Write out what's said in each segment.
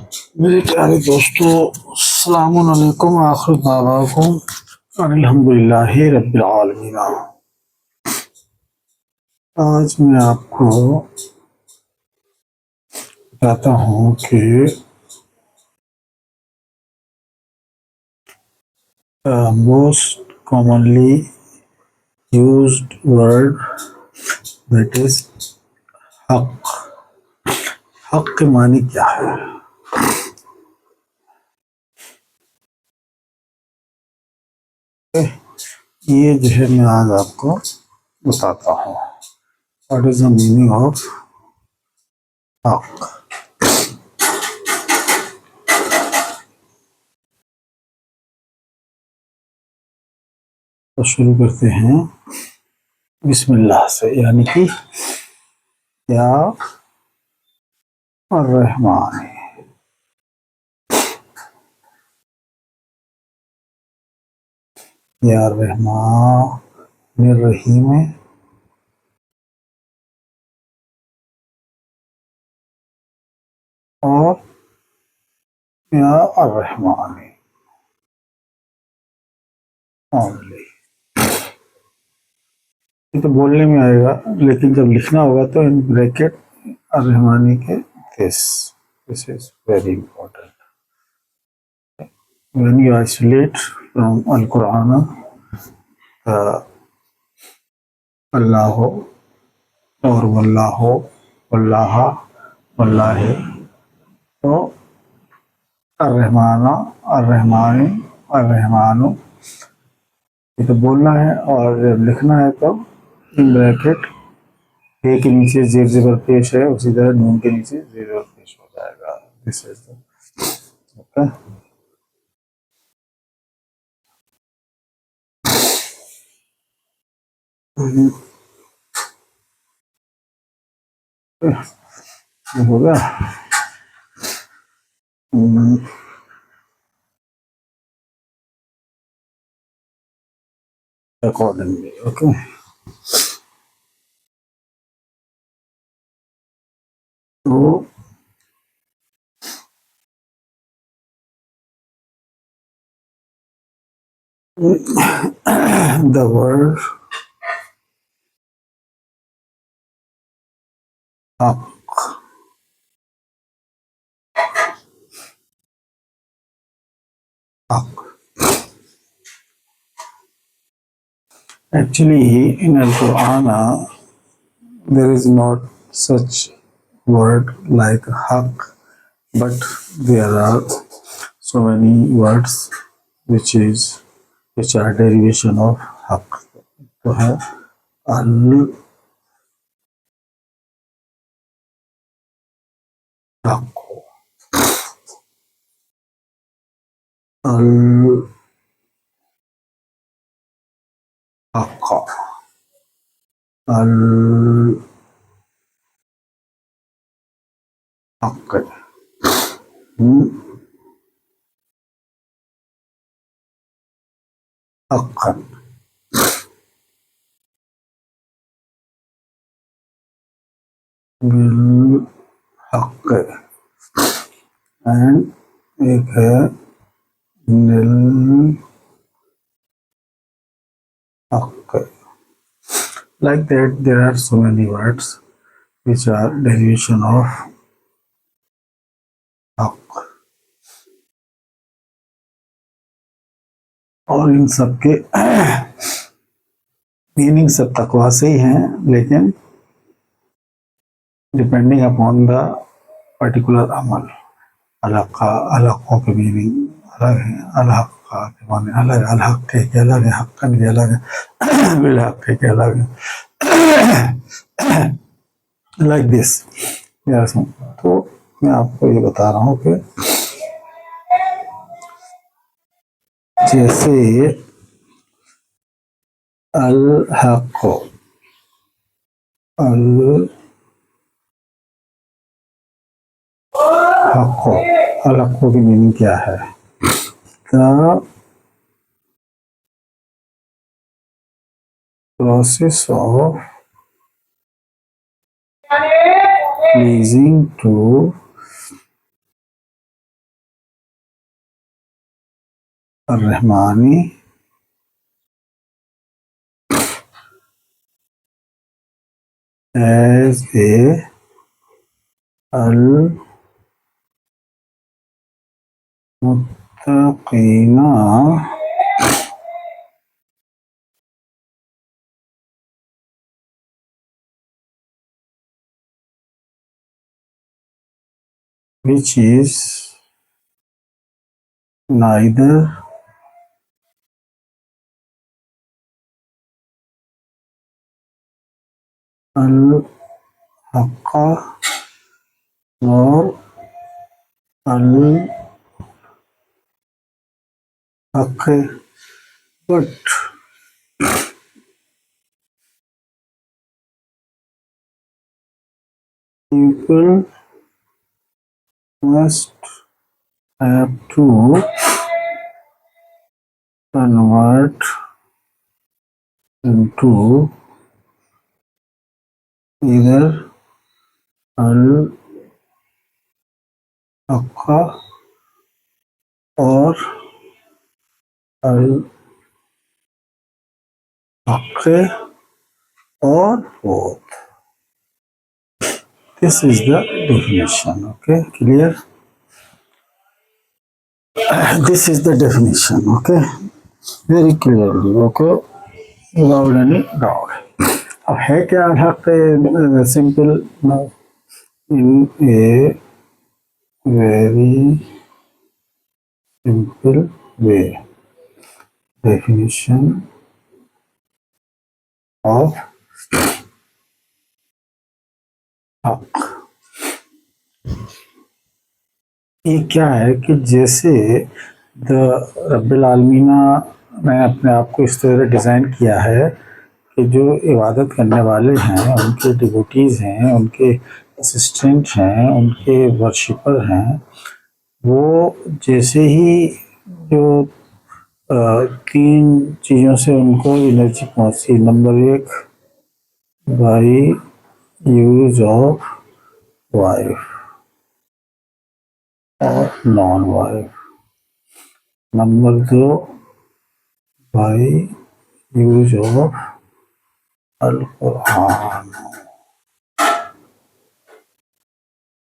मेरे प्यारे दोस्तों, अस्सलाम वालेकुम। आखिर दावाकुम अल्हम्दुलिल्लाहि रब्बिल आलमीन। आज मैं आपको बताता हूँ कि most commonly used word that is हक। हक के मानी क्या है? ये जो है मैं आज आपको बताता हूँ what is the meaning of हक। तो शुरू करते हैं बिस्मिल्लाह से, यानी कि या रहमान, या रहमान रहीम, और या रहमान ओनली। ये तो बोलने में आएगा, लेकिन जब लिखना होगा तो इन ब्रैकेट रहमानी के this this is very important. When you isolate from Al Quran Allah और वल्लाह वल्लाह वल्लाह, तो अर्रहमाना अर्रहमानी अर्रहमानु ये तो बोलना है, और जब लिखना है तो इन ब्रैकेट ए के नीचे जेर जेबर पेश है, उसी तरह नून के नीचे जेर जेबर पेश हो जाएगा। This is okay. हो गया। Accordingly okay. तो द वर्ड हक, हक actually in Al Quran there is not such word like haq, but there are so many words which are derivation of haq. तो है अल हक, अल हक, अल हक, हक, बिल हक, एंड एक है निल हक। Like that, there are so many words which are derivation of हक, और इन सब के मीनिंग सब तकवा से ही हैं, लेकिन डिपेंडिंग अपॉन द पर्टिकुलर अमल। अलग के मीनिंग अलग है, अलग के माने अलग, अलग के अलग है, हक्कन के अलग है, बिलहक के अलग है। Like this. तो मैं आपको ये बता रहा हूँ कि जैसे अल हक, अल हक, अल हक की मीनिंग क्या है? The process of pleasing to अर्रहमानी as a अल मुत्तकीना which is neither al haqqa nor al haqqi, but people must have to convert into either al haqqa or al haqqi or both. This is the definition. Okay, clear? This is the definition. Okay, very clearly. Okay, without any doubt. अब है क्या हक simple in a very simple way definition of हक ये क्या है कि जैसे द रब्बिल आलमीना ने अपने आप को इस तरह डिज़ाइन किया है कि जो इबादत करने वाले हैं, उनके डिवोटीज़ हैं, उनके असिस्टेंट हैं, उनके वर्शिपर हैं, वो जैसे ही जो तीन चीज़ों से उनको एनर्जी पहुँचती। नंबर एक, बाई यूज ऑफ वाइफ और नॉन वाइफ। नंबर दो, by use of Al Quran.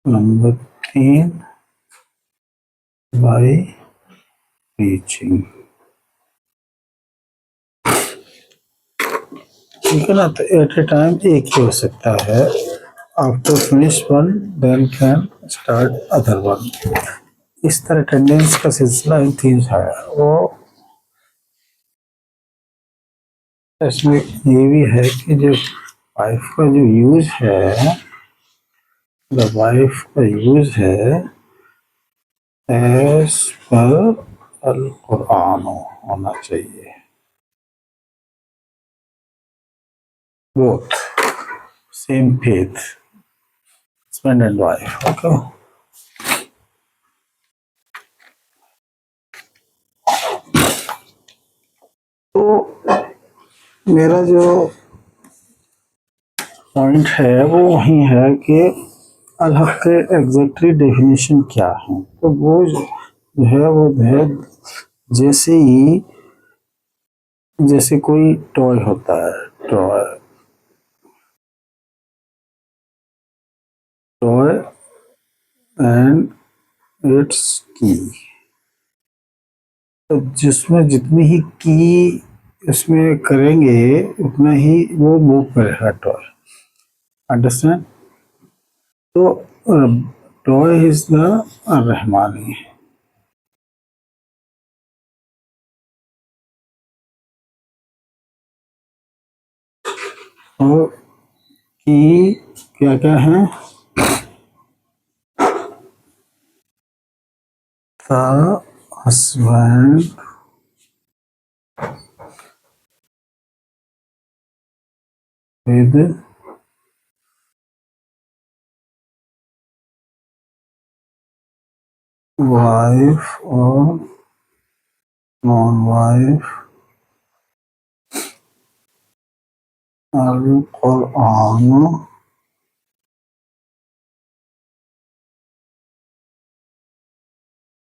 Number तीन, बाई टीचिंग। ठीक है ना, तो एट ए टाइम एक ही हो सकता है। After finish one then can start other one. इस तरह अटेंडेंस का सिलसिला इन तीन है। वो इसमें ये भी है कि जो वाइफ का जो यूज है, द वाइफ का यूज है एज पर अल कुरान होना चाहिए। Both same faith, husband and wife. Okay, तो मेरा जो पॉइंट है वो वही है कि अल हक के एग्जैक्टली डेफिनेशन क्या है। तो वो जो है वो है जैसे कोई टॉय होता है, टॉय टॉय एंड इट्स की। तो जिसमें जितनी ही की इसमें करेंगे उतना ही वो मूव करेगा टॉय। अंडरस्टैंड? तो टॉय इज द रहमानी। और की क्या क्या है? The husband with wife or non-wife, Al-Quran।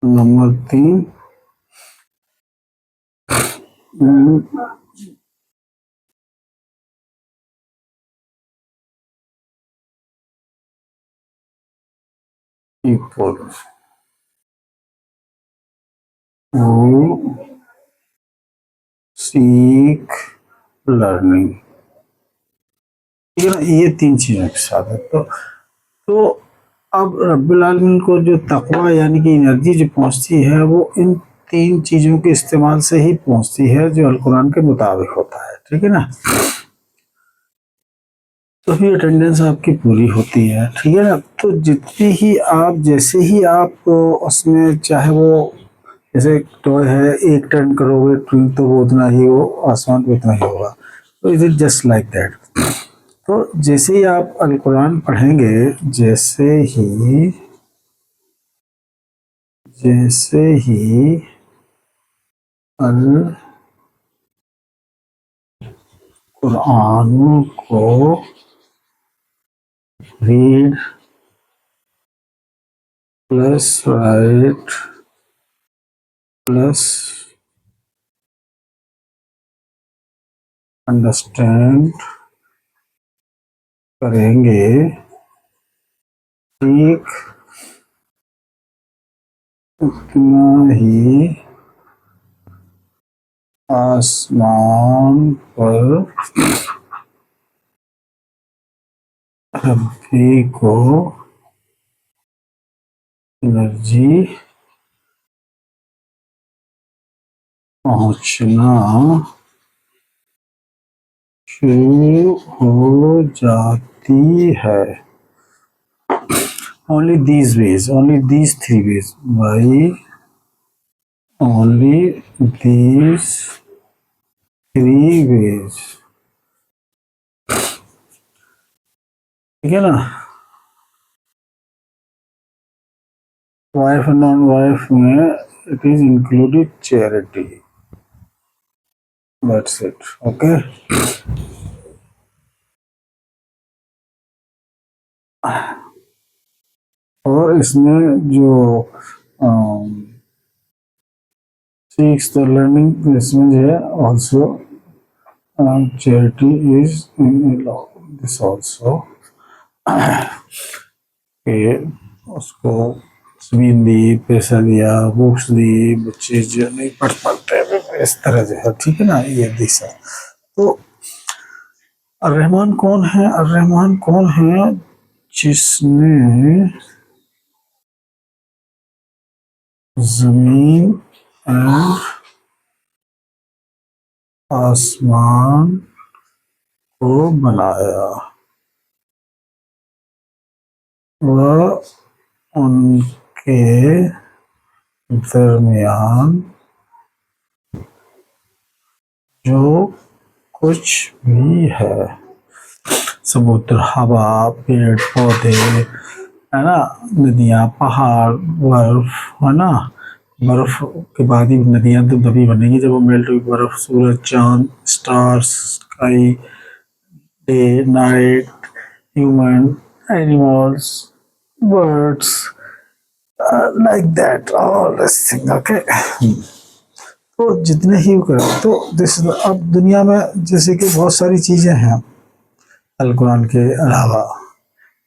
Number तीन, people who seek learning, ये 3 चीजों के साथ है। तो अब रब्बुल आलमीन को जो तकवा यानी कि एनर्जी जो पहुंचती है वो इन 3 चीजों के इस्तेमाल से ही पहुंचती है जो अल कुरान के मुताबिक होता है, ठीक है ना। तो फिर अटेंडेंस आपकी पूरी होती है, ठीक है ना। तो जितनी ही आप जैसे ही आप उसमें चाहे वो जैसे टॉय है 1 टर्न करोगे तो वो उतना ही वो आसमान पे उतना ही होगा। तो it is just like that. तो जैसे ही आप अल कुरान पढ़ेंगे, जैसे ही अल कुरान को read plus right plus understand करेंगे, ठीक उतना ही आसमान पर रब्बी को एनर्जी पहुंचना शुरू हो जाती है। only these 3 ways, by only these 3 ways, ठीक है ना। वाइफ और नॉन वाइफ में it is included charity, that's it, okay. और इसमें जो सीक्स द लर्निंग, इसमें जो है also charity is in this also, कि उसको जमीन दी, पैसा दिया, बुक्स दी, बच्चे जो नहीं पढ़ पाते इस तरह जो है, ठीक है ना। ये दिशा। तो अर्रहमान कौन है? अर्रहमान कौन है? जिसने जमीन और आसमान को बनाया, वह उनके दरमियान जो कुछ भी है, समुद्र, हवा, पेड़ पौधे, है ना, नदियाँ, पहाड़, बर्फ, है ना। बर्फ के बाद ही नदियाँ तो तभी बनेंगी जब वो मेल्ट हुई बर्फ, सूरज, चांद, stars, sky, day, night, human, animals, birds, like that, all this thing, okay. तो जितने ही करें तो दिस, अब दुनिया में जैसे कि बहुत सारी चीज़ें हैं अल कुरान के अलावा,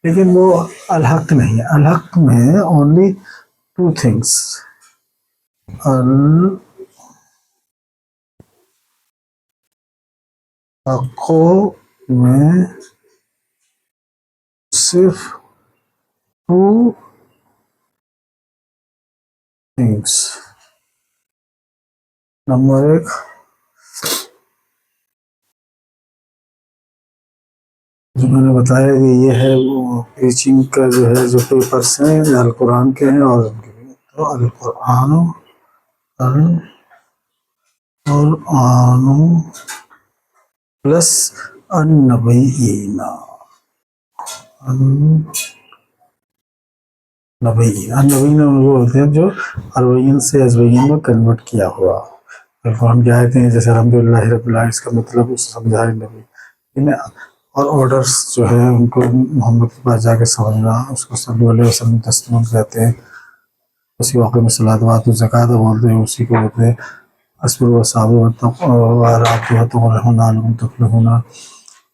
लेकिन वो अल-हक नहीं है। अल-हक में ओनली 2 थिंग्स, अल-हक़ में सिर्फ 2 थिंग्स। नंबर 1, जो मैंने बताया कि ये है वो टीचिंग का जो है, जो पेपर्स हैं अल कुरान के हैं और तो अल कुरान प्लस अन-नबीय्यीना, अन-नबीय्यीना उनको बोलते हैं जो अरबईन से अज़बईन में कन्वर्ट किया हुआ। अल कुरान की आयतें हैं जैसे अल्हम्दुलिल्लाहि रब्बिल आलमीन, इसका मतलब उसे समझाए नबी, और ऑर्डर्स जो है उनको मोहम्मद के पास जाके समझना, उसको सल्लल्लाहु अलैहि वसल्लम तस्लीम कहते हैं। उसी वाक़े में सलात व ज़कात बोलते हैं, उसी को बोलते हैं। अस्बिर वसाबिर वराबितुहुना तुफलिहुना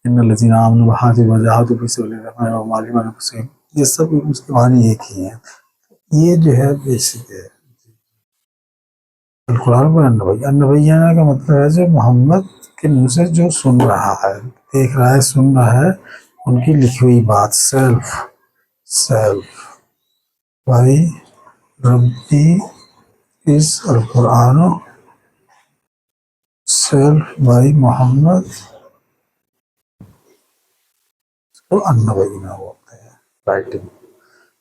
इन्नल्लज़ीना आमनु वहाजिरू वजाहदू फी सबिलिल्लाहि वमालिम अनफुसिहिम। ये सब उसकी वाणी एक ही है। ये जो है बेसिक है। कुरान में अन्नबैयाना का मतलब है जो मोहम्मद के मुंह से जो सुन रहा है, देख रहा है, सुन रहा है, उनकी लिखी हुई बात। सेल्फ सेल्फ भाई रब्बी इस अल कुरान सेल्फ बाई मोहम्मद को अन्नबैयाना बोलते हैं। राइटिंग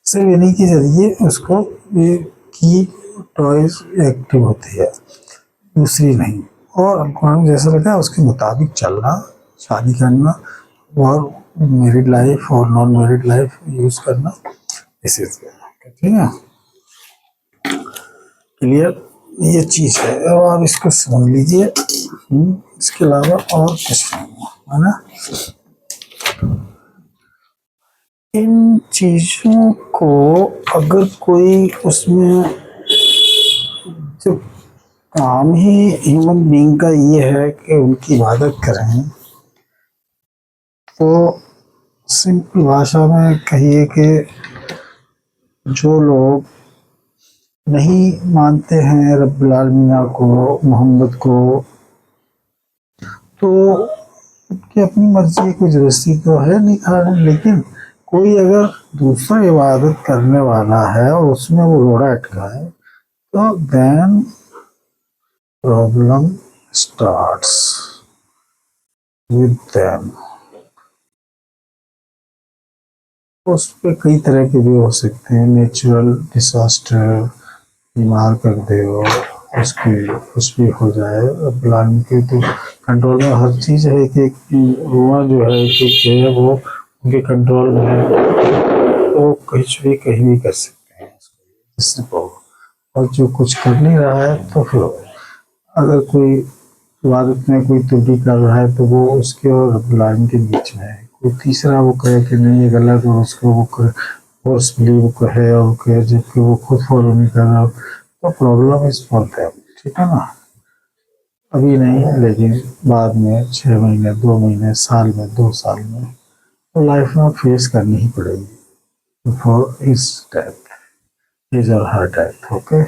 सिर्फ इन्हीं के जरिए उसको ये की टॉयज एक्टिव होती है, दूसरी नहीं। और कुरान जैसा रहता है उसके मुताबिक चलना, शादी करना और मैरिड लाइफ और नॉन मैरिड लाइफ यूज करना, इसी तरह। ठीक है, क्लियर ये चीज है। अब आप इसको समझ लीजिए। इसके अलावा और कुछ नहीं है ना। इन चीजों को अगर कोई उसमें जो काम ही ह्यूमन बीइंग का ये है कि उनकी इबादत करें, तो सिंपल भाषा में कहिए कि जो लोग नहीं मानते हैं रब्बुल आलमीन को, मोहम्मद को, तो उनकी अपनी मर्जी, कोई जबरदस्ती तो है नहीं खा रहे। लेकिन कोई अगर दूसरा इबादत करने वाला है और उसमें वो रोड़ा अटकाए, तो then problem starts with them. उस पर कई तरह के भी हो सकते हैं, नेचुरल डिजास्टर, बीमार कर दे हो, उसकी कुछ भी हो जाए। प्लान के तो कंट्रोल में हर चीज़ है कि रुआ जो है कि है वो उनके कंट्रोल में है, तो कुछ भी कहीं भी कर सकते हैं इससे और जो कुछ कर नहीं रहा है तो फिर अगर कोई इबादत में कोई त्रुटि कर रहा है तो वो उसके और रब्बुल के बीच में है। कोई तीसरा वो कहे कि नहीं ये गलत, और उसको वो फोर्सफुली वो कहे और कहे जबकि वो खुद फॉलो नहीं कर रहा, तो प्रॉब्लम इस फॉर देम। ठीक है ना। अभी नहीं लेकिन बाद में 6 महीने, 2 महीने, साल में, 2 साल में तो लाइफ में फेस करनी ही पड़ेगी फॉर इस डेथ, हिज और हर डेथ। ओके,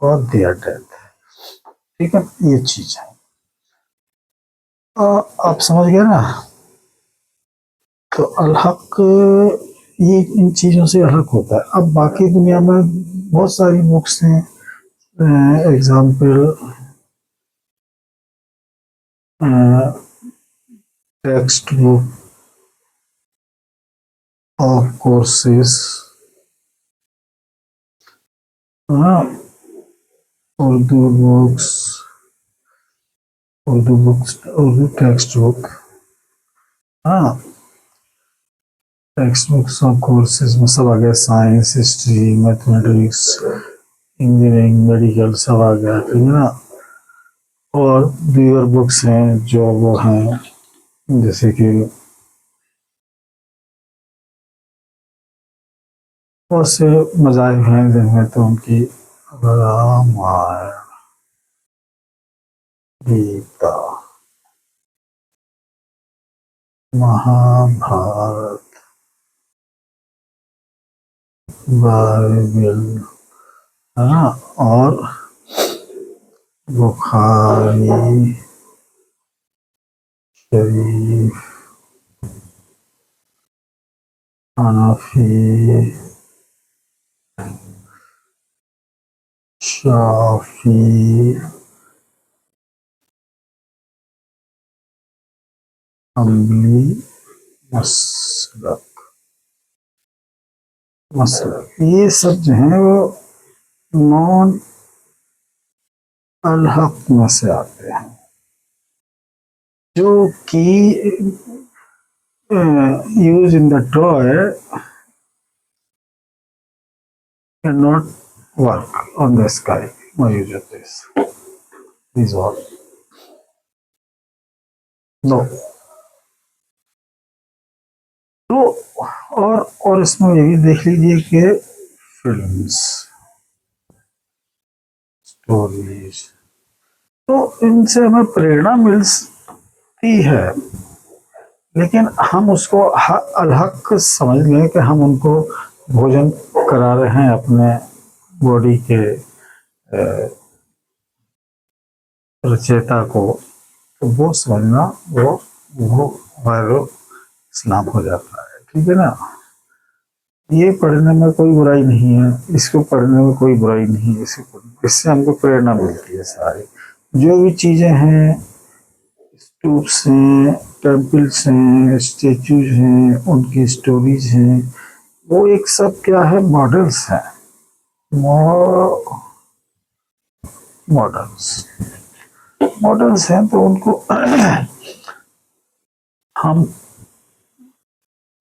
और देयर डेथ। ठीक है, ये चीज है। आप समझ गए ना। तो अलहक ये इन चीज़ों से अलग होता है। अब बाकी दुनिया में बहुत सारी बुक्स हैं, example text book of courses, Urdu books, Urdu text book, हाँ, टेक्स्ट बुक्स ऑफ कोर्सेज में सब आ गया। Science, history, mathematics, engineering, medical सब आ गया। ठीक है ना। और दीगर बुक्स हैं जो वो हैं, जैसे कि बहुत से मज़ाहिब हैं जिनमें तो उनकी रामायण, गीता, महाभारत, बाइबल, है ना, और बुखारी शरीफ, हनफी, शाफी, हम्बली, मसलक, ये सब जो हैं वो नॉन अलहक में से आते हैं, जो कि use in the toy can not work on the sky. No use of this. These all. No. तो और इसमें ये भी देख लीजिए कि फिल्म्स, स्टोरीज, तो इनसे हमें प्रेरणा मिलती है, लेकिन हम उसको अलहक समझ लें कि हम उनको भोजन करा रहे हैं अपने बॉडी के रचयिता को, तो वो समझना वो गैर इस्लाम हो जाता है। ठीक है ना। ये पढ़ने में कोई बुराई नहीं है, इसको पढ़ने में कोई बुराई नहीं है, इससे हमको प्रेरणा मिलती है। सारी जो भी चीज़ें हैं, स्तूप्स हैं, टेम्पल्स हैं, स्टेचूज हैं, उनकी स्टोरीज हैं, वो एक सब क्या है, मॉडल्स हैं। मॉडल्स हैं, तो उनको हम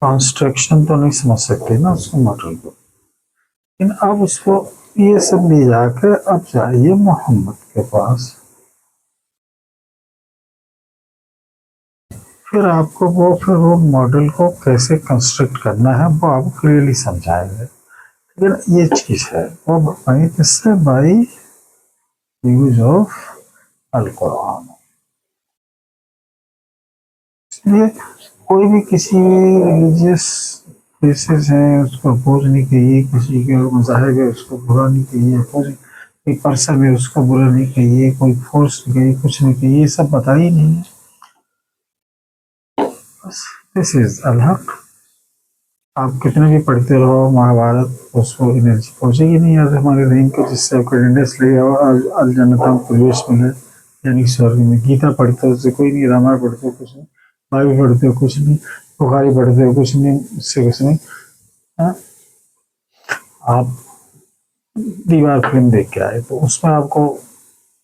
कंस्ट्रक्शन तो नहीं समझ सकते ना उसको, मॉडल को। लेकिन अब उसको ये सब ले जाकर अब जाइए मोहम्मद के पास, फिर वो मॉडल को कैसे कंस्ट्रक्ट करना है वो आपको क्लियरली समझाएंगे। लेकिन ये चीज़ है वो बताइए किससे, by use of Al Quran. इसलिए कोई भी किसी रिलीजियस प्लेसेस हैं उसको अपोज नहीं कहिए, किसी के मज़ाहिब है उसको बुरा नहीं कहिए, अपोज कोई पर्सन है उसको बुरा नहीं कहिए, कोई फोर्स नहीं कहिए, कुछ नहीं कहिए, ये सब बता ही नहीं है। बस दिस इज अल हक। आप कितने भी पढ़ते रहो महाभारत, उसको एनर्जी पहुंचेगी नहीं यार हमारे रहीम को, जिससे आपको अटेंडेंस लगे अल जन्नत प्रवेश मिले, यानी स्वर्ग में। गीता पढ़ते हो उससे कोई नहीं, रामायण पढ़ते हो कुछ नहीं, बाइबल पढ़ते हो कुछ नहीं, बुखारी पढ़ते हो कुछ नहीं, उससे कुछ नहीं। हाँ? आप दीवार फिल्म देख के आए तो उसमें आपको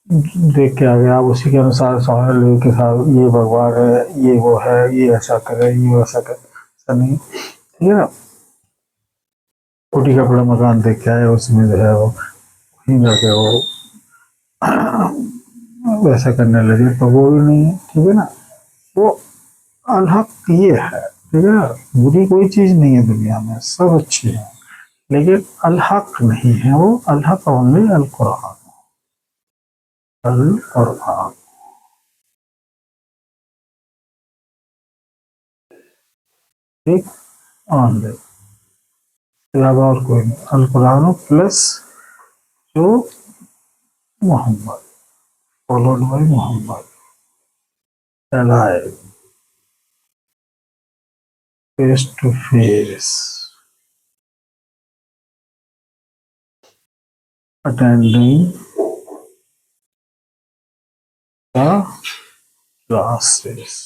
देख के आ गया, आप उसी के अनुसार सवाल के साथ ये भगवान है, ये वो है, ये ऐसा करे, ये वैसा करे, ऐसा नहीं। ठीक है ना। टूटी का बड़ा मकान देख के आए, उसमें जो है वो वहीं जाके वो वैसा करने लगे, तो वो भी नहीं है। ठीक है ना। वो अलहक ये है। ठीक है ना। बुरी कोई चीज़ नहीं है दुनिया में, सब अच्छी है, लेकिन अलहक नहीं है वो। अलहक ओनली अल कुरान, अल कुरान। ठीक, ओनली, अलावा और कोई नहीं। अल कुरान प्लस जो Mohammed, followed by Mohammed, alive, face to face, attending the classes,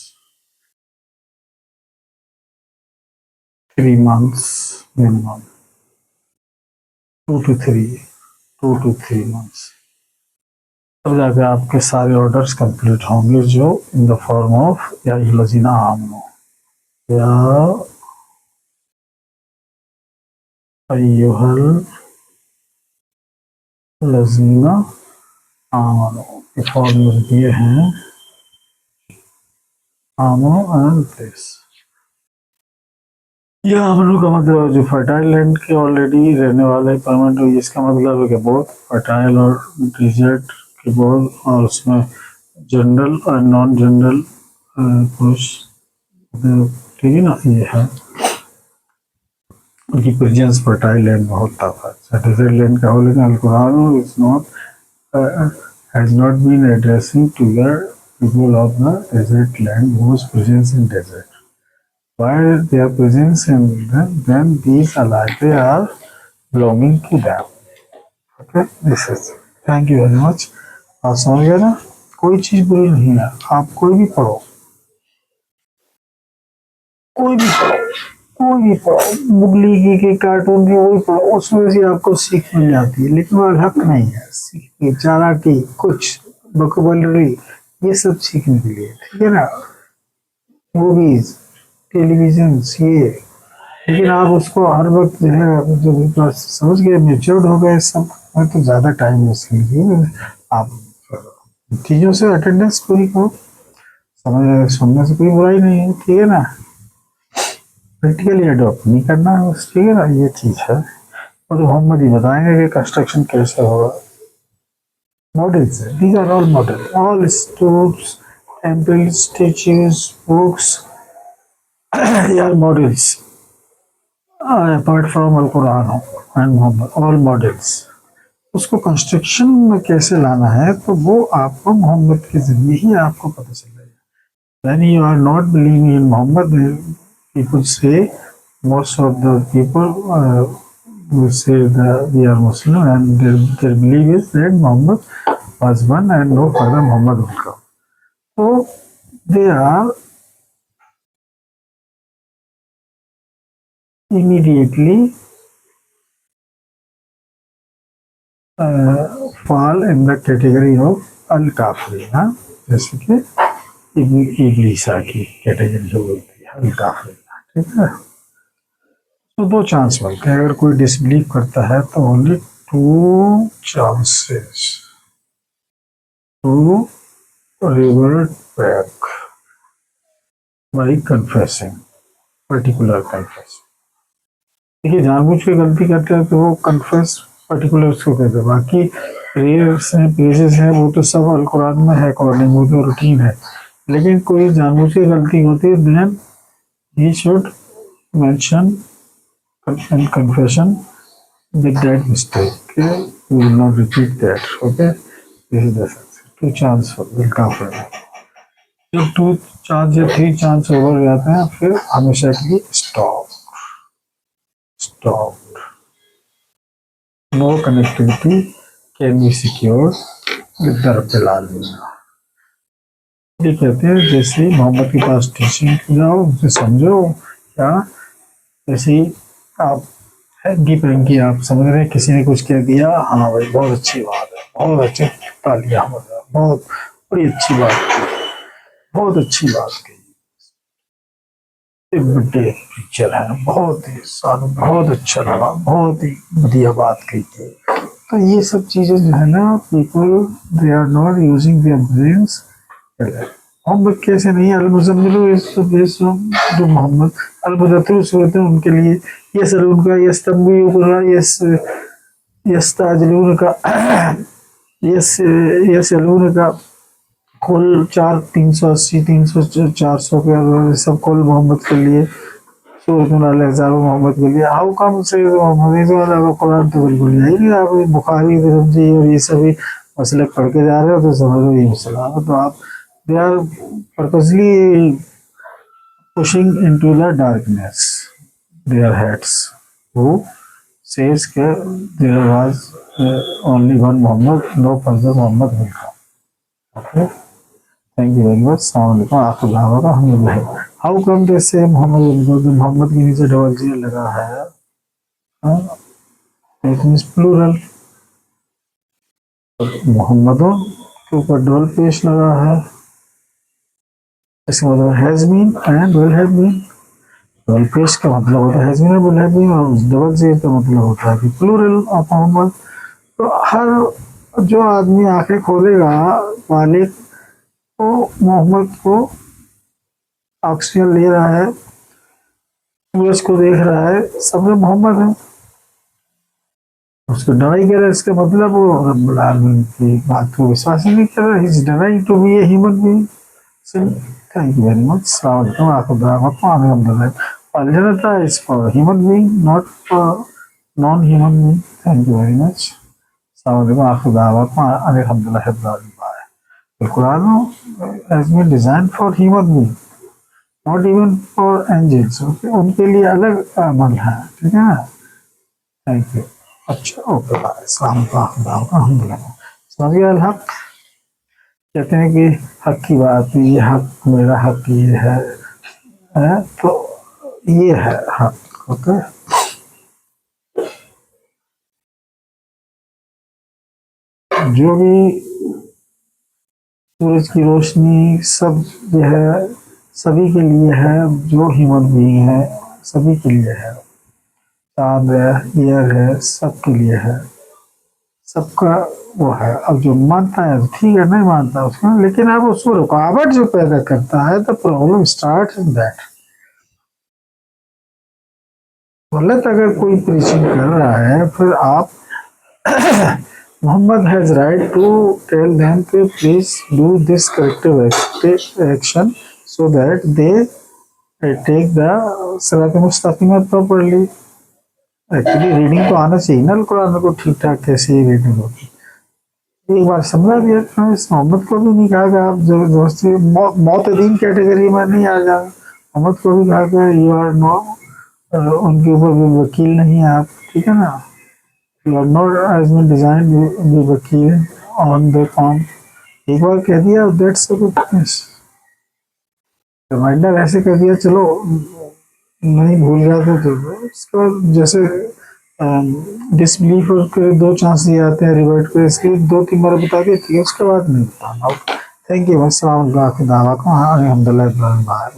3 months minimum, 2 to 3 months, तब जाकर आपके सारे ऑर्डर्स कंप्लीट होंगे, जो इन द फॉर्म ऑफ या लजीना आमनो, या अय्युहल लजीना आमनो के फॉर्मूले दिए हैं, आमनो एंड दिस। ये आमनो का मतलब जो फर्टाइल लैंड के ऑलरेडी रहने वाले परमानेंट हुई, इसका मतलब है कि बहुत फर्टाइल और डिजर्ट के बहुत, और उसमें जनरल और नॉन जनरल पुरुष, ठीक है ना। ये है उनकी प्रेजेंस फर्टाइल लैंड में होता था। डेजर्ट लैंड का हो, लेकिन Al Quran is not has not been addressing to the people of the desert land whose presence in desert. While their presence in them, then these alike they are belonging to them. Okay, this is. Thank you very much. आप समझ गए ना। कोई चीज बुरी नहीं है, आप कोई भी पढ़ो, कोई भी पढ़ो, कोई भी पढ़ो, मुगली की कार्टून की, वही पढ़ो, उसमें से आपको सीख मिल जाती है। लेकिन वो हक नहीं है सीख की, चालाकी, कुछ बकबलरी, ये सब सीखने के लिए। ठीक है ना। मूवीज, टेलीविजन, ये। लेकिन आप उसको हर वक्त जो है, जो समझ गए, मेच्योर्ड हो गए सब में, तो ज़्यादा नहीं वेस्ट कीजिए। आप चीज़ों से अटेंडेंस पूरी करो, समझ सुनने से कोई बुराई नहीं है। ठीक है ना। प्रैक्टिकली अडॉप्ट नहीं करना है बस। ठीक है ना। ये चीज़ है, और मोहम्मद ही बताएंगे कि कंस्ट्रक्शन कैसे होगा। models. These are all models. All stoves, temples, statues, books, they are models. Apart from Al Quran and Muhammad, all models. उसको कंस्ट्रक्शन में कैसे लाना है तो वो आपको मोहम्मद के जरिए ही आपको पता चलेगा. When you are not believing in Muhammad, people say, most of the people who say that we are Muslim and their belief is that Muhammad was one and no further Muhammad will come. So they are immediately fall in the category of Al-Kafirina, जैसे कि इब्लीसा की category हो गई है Al-Kafirina. ठीक है. तो दो चांस मिलते हैं. अगर कोई डिसबिलीव करता है तो only 2 chances to revert back by confessing, particular confess. देखिए जानबूझ के गलती करते हैं तो वो कन्फेस पर्टिकुलर्स को कहते हैं. बाकी रेयर्स हैं, पेजेस हैं, वो तो सब अल कुरान में है अकॉर्डिंग, वो तो रूटीन है. लेकिन कोई जानबूझ के गलती होती है then he should mention and confession with that mistake. Okay? We will not repeat that. Okay? This is the success. 2 chance will come from it. जब 2 chance या 3 chance ओवर हो जाते हैं फिर हमेशा के लिए stop. No connectivity can be secured with the Rabbil Alamin. ये कहते हैं जैसे मोहम्मद के पास टीचिंग जाओ, उसे समझो. क्या जैसे आप हैंकी पैंकी आप समझ रहे हैं, किसी ने कुछ कह दिया, हाँ भाई बहुत अच्छी बात है, बहुत अच्छी तालियां, बहुत बड़ी अच्छी बात की, बहुत अच्छी बात की, एक बड़े टीचर है, बहुत ही सालों बहुत अच्छा लगा, बहुत ही बढ़िया बात कही थी. तो ये सब चीजें जो है ना, people they are not using their brains. Mohammed कैसे नहीं, अल-मुज़म्मिल जो मोहम्मद अल-मुदत्तिर सूरत है उनके लिए ये सर उनका यस तंबी उकरा यस यस ताजलून का यस यस अलून का कुल 380 300 400 के सब कुल मोहम्मद के लिए सूरत अल-अहज़ाब मोहम्मद के लिए. हाउ कम से मोहम्मद वाला कुरान तो बिल्कुल यही नहीं. आप बुखारी जी और ये सभी मसले पढ़ के जा रहे हो तो समझ लो ये मसला. तो आप they are purposely pushing into the darkness their heads who says that there was only one Muhammad, no further Muhammad will come. Okay, thank you very much. Assalamualaikum. आपको दावा का हम नहीं. How come they say Mohammad के नीचे double जी लगा है? It means plural. मोहम्मदों के ऊपर डबल पेश लगा है. इसका मतलब has been and will have been. Double पेश का मतलब होता है has been and will have been, और डबल जेर का मतलब होता है कि प्लूरल ऑफ मोहम्मद. तो हर जो आदमी आंखें खोलेगा मालिक तो मोहम्मद को ऑक्सीजन ले रहा है, सूरज को देख रहा है, सब में मोहम्मद है. उसको डिनाई कर रहा है, इसका मतलब वो रब्बुल आलमीन की बात को विश्वास नहीं कर रहा. He is denying to be a human being. Thank you very much. Al-Jannah is for human being, not for non-human being. Thank you very much. The Quran has been designed for human being, not even for angels. Okay? उनके लिए अलग अमल है. ठीक है. Thank you. अच्छा okay bye. समझ गया. हक कहते हैं कि हक की बात, ये हक मेरा हक ये है, तो ये है हक. ओके. जो भी सूरज की रोशनी सब जो है सभी के लिए है, जो ह्यूमन बीइंग है सभी के लिए है. चांद है, ईयर है, सबके लिए है, सबका वो है. अब जो मानता है ठीक है, नहीं मानता उसको, लेकिन अब उसको रुकावट जो पैदा करता है तो प्रॉब्लम स्टार्ट इन दैट. गलत अगर कोई प्रीचिंग कर रहा है फिर आप Muhammad has right to tell them to please do this corrective action so that they take the Sirat Mustaqim properly. Actually reading तो आना चाहिए ना कुरान को ठीक ठाक कैसे ही रीडिंग होगी। एक बार समझा दिया मोहम्मद को भी नहीं कहा कि आप जबरदस्ती मौतदीन कैटेगरी में नहीं आ जाए। मोहम्मद को भी कहा कि यू आर नो उनके ऊपर भी वकील नहीं है आप, ठीक है ना। यू आर नॉट एज में डिजाइन भी वकील ऑन द कॉम। एक बार कह दिया दैट्स रिमाइंडर ऐसे कर दिया चलो नहीं भूल गया तो उसके बाद जैसे डिसबिलीफ के 2 चांस दिए जाते हैं रिवर्ट को, इसलिए 2-3 बार बता दिया ठीक है, उसके बाद नहीं बताना। Thank you. अस्सलाम वालेकुम। हाँ अल्हम्दुलिल्लाह।